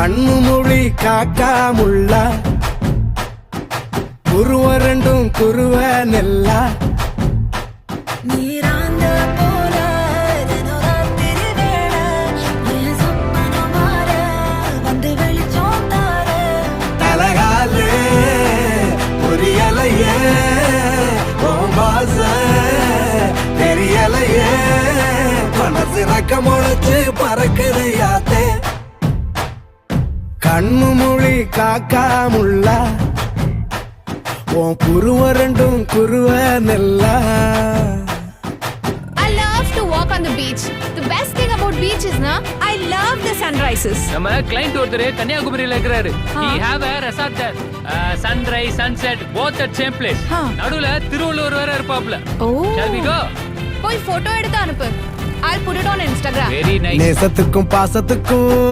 கண்ணு மொழி காக்காமுள்ள குருவ ரெண்டும் குருவ நெல்லா நீராந்த போல தினராத்திரி வேளை என் சொப்பனம் மாற வந்து வெளிச்சம் தார தலகாலே புரியலையே ஓம்பாச தெரியலையே மனசு ரக்க முளைச்சு பறக்குது யாத்தே கண்ணு மொழி காக்காமுள்ள உன் குருவ ரெண்டும் குருவ நெல்லா. I love to walk on the beach. The best thing about beach is na I love the sunrises. நம்ம கிளைண்ட் ஒருத்தர் கன்னியாகுமரியில இருக்கிறாரு. He have a resort there. Sunrise, sunset, both at same place. நடுவுல திருவள்ளுவர் வேற இருப்பாப்ல. Oh. Shall we go? போய் photo எடுத்து அனுப்பு. I'll put it on Instagram. Very nice. நேசத்துக்கும் பாசத்துக்கும்